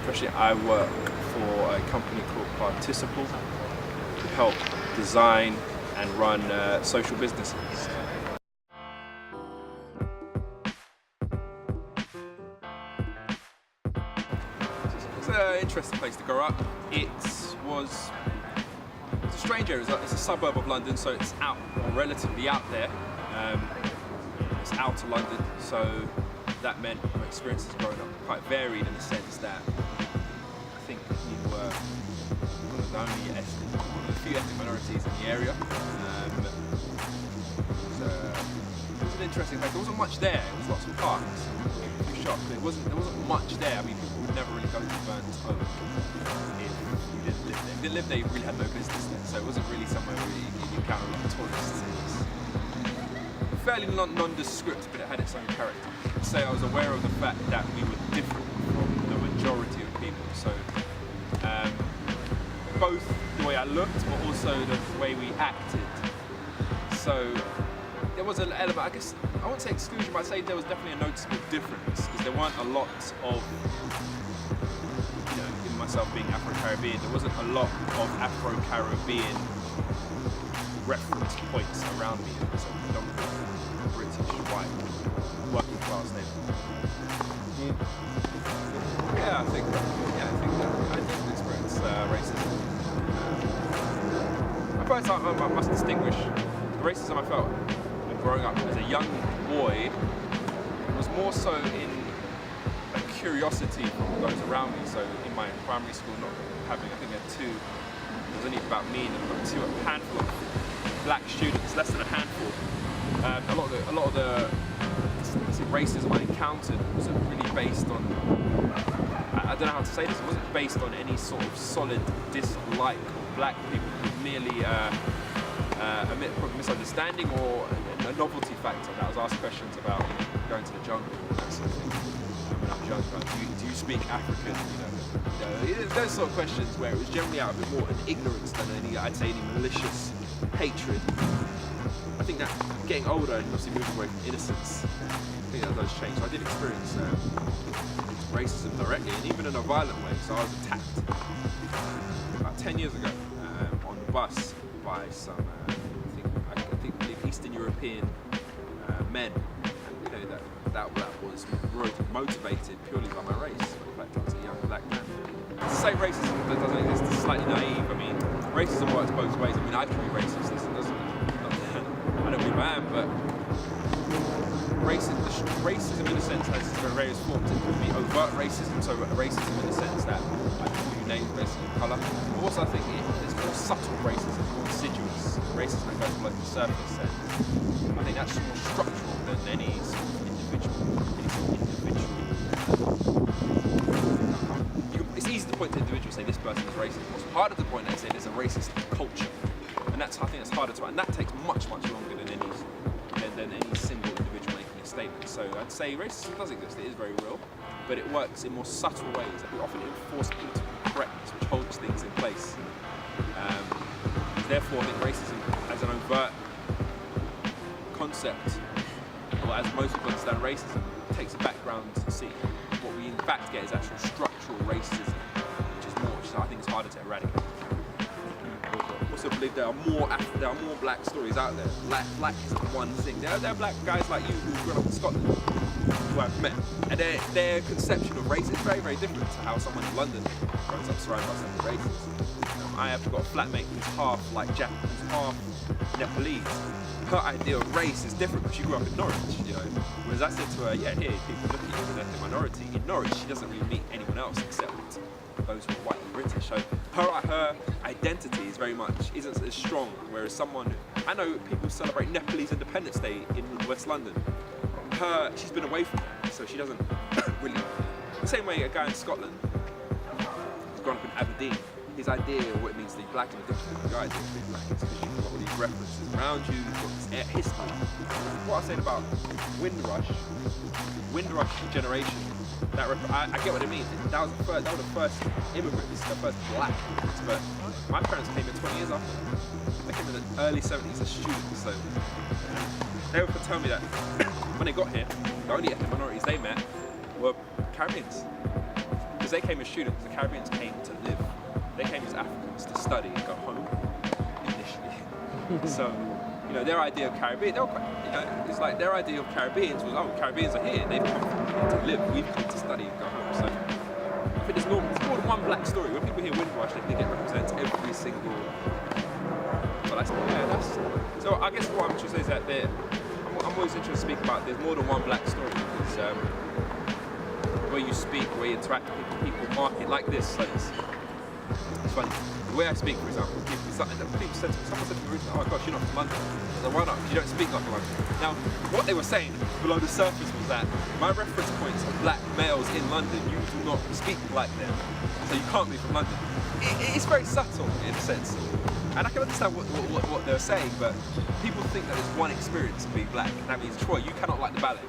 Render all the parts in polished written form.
especially I work for a company called Participle to help design and run social businesses. It's an interesting place to grow up. It's a strange area. It's a suburb of London, so it's relatively out there. It's outer London, so that meant my experiences growing up quite varied in the sense that I think you were one of the few ethnic minorities in the area. It was an interesting place. There wasn't much there. There was lots of parks, a few shops, but there wasn't much there. I mean, people would never really go to Burns Home if you didn't live there. If you didn't live there, you really had no business there. So it wasn't really somewhere where you encounter a lot of tourists. It was fairly nondescript, but it had its own character. I'd say I was aware of the fact that we were different from the majority of people. So both the way I looked, but also the way we acted. So there was an element, I guess, I won't say exclusion, but I'd say there was definitely a noticeable difference because there weren't a lot of, given myself being Afro-Caribbean, there wasn't a lot of Afro-Caribbean reference points around me. So predominantly British, white, working class neighborhood. Yeah, I think that I did experience racism. First, I must distinguish the racism I felt growing up as a young boy was more so in a curiosity from those around me. So in my primary school, not having, I think there was only about me and a handful of black students, less than a handful. A lot of the racism I encountered wasn't really based on, I don't know how to say this, it wasn't based on any sort of solid dislike of black people. It was merely a misunderstanding or a novelty factor. That I was asked questions about going to the jungle and that sort of thing. When I was young, do you speak African? Those sort of questions where it was generally out of a bit more an ignorance than any malicious hatred. I think that getting older and obviously moving away from innocence, I think that does change. So I did experience racism directly, and even in a violent way. So I was attacked about 10 years ago on the bus by some, I think Eastern European men. And that was motivated purely by my race. In fact, I was a young black man. To say racism doesn't exist is slightly naive. I mean, racism works both ways. I mean, I can be racist. I don't believe I am, but racism in a sense has various forms. It could be overt racism, so racism in the sense that I call you names based on your colour. But also I think there's more subtle racism, more insidious racism that goes below the surface. And I think that's more structural than any sort of individual. It's easy to point to individuals and say this person is racist. What's harder to point at is say there's a racist culture. And I think that's harder to, and that takes much longer than any single individual making a statement. So I'd say racism does exist, it is very real, but it works in more subtle ways that we often enforce political correctness, which holds things in place. Therefore, I think racism as an overt concept, or as most people understand racism, takes a background to see. What we in fact get is actual structural racism, which I think is harder to eradicate. I also believe there are more black stories out there. Black isn't one thing. There are black guys like you who grew up in Scotland, who I've met, and their conception of race is very, very different to how someone in London grows up surrounded by some races. I have got a flatmate who's half like Japanese, who's half Nepalese. Her idea of race is different because she grew up in Norwich, Whereas I said to her, yeah, here people look at you as an ethnic minority. In Norwich, she doesn't really meet anyone else except those who are white and British. So her identity is very much isn't as strong. Whereas someone, I know people celebrate Nepalese Independence Day in West London. She's been away from that, so she doesn't really. The same way a guy in Scotland who's grown up in Aberdeen, his idea of what it means to be black and the difference between guys is black is because you've got all these references around you, you've got this history. What I said about Windrush generation. I get what it means. That was the first immigrants, the first black immigrants, but my parents came in 20 years after that. They came in the early 70s as students, so they would tell me that when they got here, the only ethnic minorities they met were Caribbeans. because they came as students. The Caribbeans came to live. They came as Africans to study and go home initially. So, you know, their idea of Caribbean, they were quite, you know, it's like their idea of Caribbeans was, oh, Caribbeans are here. They've come here to live. We've come to study and go home. So I think there's more than one black story. When people hear Windrush, they think it represents every single. But so I guess what I'm trying to say is that I'm always interested to speak about there's more than one black story, because the way you speak, the way you interact with people market like this, like it's funny. The way I speak, for example, people said to me, someone said to me, oh gosh, you're not from London. I said, why not? You don't speak like a London. Now, what they were saying below the surface was that my reference points of black males in London, you do not speak like them, so you can't be from London. It's very subtle in a sense. And I can understand what they're saying, but people think that there's one experience of being black. And that means, Troy, you cannot like the ballet.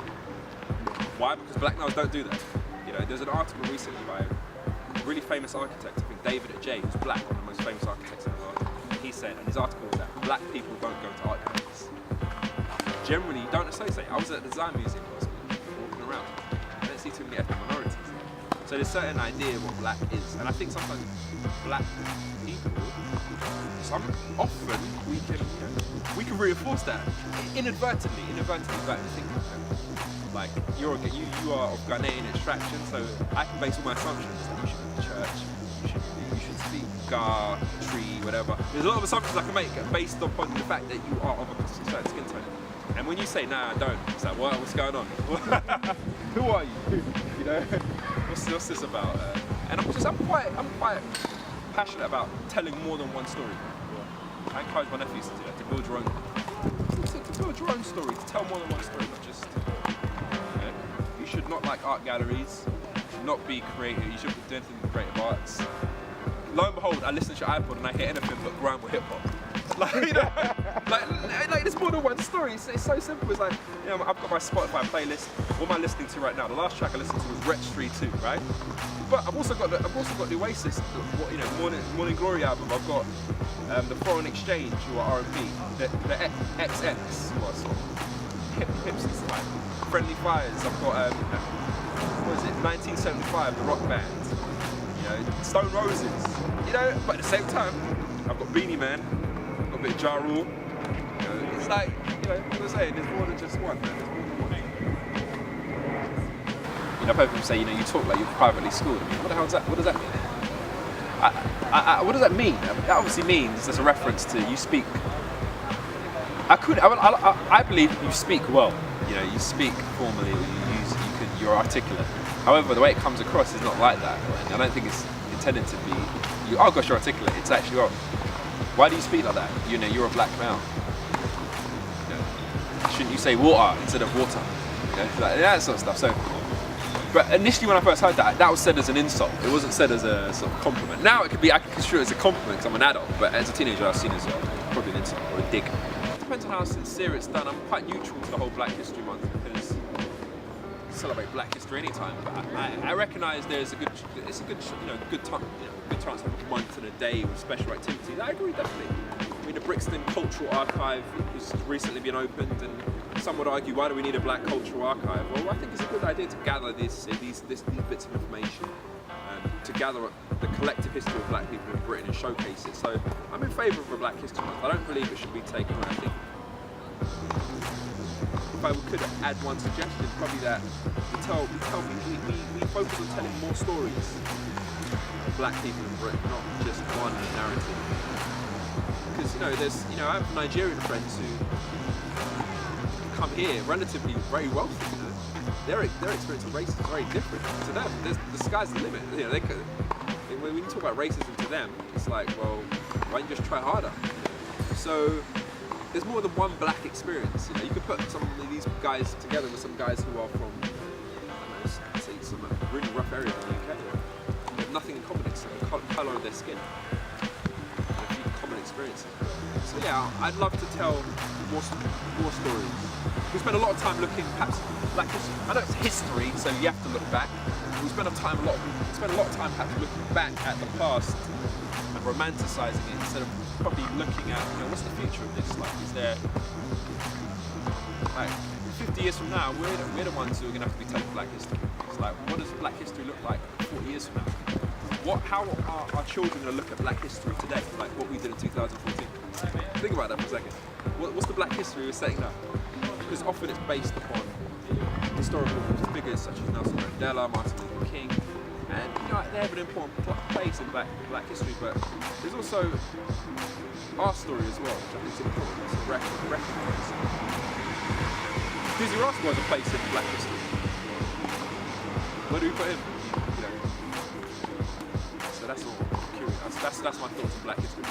Why? Because black males don't do that. You know, there's an article recently by a really famous architect, I think David J, who's black, one of the most famous architects in the world. He said, and his article was that black people don't go to art galleries. Generally, you don't associate. I was at the Design Museum last week, walking around. I don't see too many ethnic minorities there. So there's a certain idea of what black is. And I think sometimes black people, often we can reinforce that inadvertently. Like, like you are of Ghanaian extraction, so I can base all my assumptions that you should go to church, you should speak Ga, tree, whatever. There's a lot of assumptions I can make based upon the fact that you are of a certain skin tone. And when you say, nah, I don't, it's like, what's going on? Who are you? You know, what's this about? And I'm quite passionate about telling more than one story. I encourage my nephews to do that, to build your own story, to tell more than one story, not just. You should not like art galleries. You should not be creative. You shouldn't do anything with creative arts. Lo and behold, I listen to your iPod and I hear anything but grime or hip hop. Like, you know, like there's more than one story. It's so simple. It's like, you know, I've got my Spotify playlist. What am I listening to right now? The last track I listened to was Wretch 3-2, right? But I've also got the Oasis, you know, Morning Glory album. I've got the Foreign Exchange, who are R&B, the XX, who are sort of hipsters type. Friendly Fires. I've got what is it? 1975, the rock band. You know, Stone Roses. You know, but at the same time, I've got Beanie Man. I've got a bit of Ja Rule. You know, it's like, you know, what I'm saying, there's more than just one, man. There's more than one. You know, I've heard people say, you know, you talk like you're privately schooled. I mean, what the hell is that? What does that mean? What does that mean? I mean, that obviously means there's a reference to you speak. I believe you speak well. You know, you speak formally, or you're articulate. However, the way it comes across is not like that. I don't think it's intended to be. Oh gosh, you're articulate. It's actually, well, why do you speak like that? You know, you're a black male. You know, shouldn't you say water instead of water? You know, like that sort of stuff. So, but initially when I first heard that, that was said as an insult. It wasn't said as a sort of compliment. Now it could be, I can construe it as a compliment because I'm an adult. But as a teenager, I've seen it as probably an insult or a dig. It depends on how sincere it's done. I'm quite neutral to the whole Black History Month because I celebrate Black History anytime. But I recognise there's a good time, good chance to have a month and a day with special activities. I agree, definitely. I mean, the Brixton Cultural Archive has recently been opened, and some would argue, why do we need a Black Cultural Archive? Well, I think it's a good idea to gather these bits of information, to gather the collective history of black people in Britain and showcase it. So I'm in favour of a Black History Month. I don't believe it should be taken away. I think if I could add one suggestion, probably that we focus on telling more stories of black people in Britain, not just one narrative. Because I have Nigerian friends who come here relatively very wealthy. You know? Their experience of racism is very different to them. The sky's the limit. You know, when you talk about racism to them, it's like, well, why don't you just try harder? So there's more than one black experience. You know, you could put some of these guys together with some guys who are from, I don't know, say some really rough areas in the UK. They have nothing in common except the colour of their skin. And a few common experiences. So yeah, I'd love to tell more stories. We spend a lot of time looking, perhaps, like I know it's history, so you have to look back. We spend a lot of time perhaps looking back at the past and romanticising it instead of probably looking at, what's the future of this? Like, is there, like, 50 years from now, we're the ones who are going to have to be telling black history. It's like, what does black history look like 40 years from now? How are our children going to look at Black history today, like what we did in 2014? Think about that for a second. What's the Black history we're setting up? Because often it's based upon historical figures such as Nelson Mandela, Martin Luther King, and they have an important place in Black history, but there's also our story as well, which I think is important to recognise. Dizzy Rascal has a place in Black history. Where do we put him? So that's all I'm curious. That's my thoughts on Black history.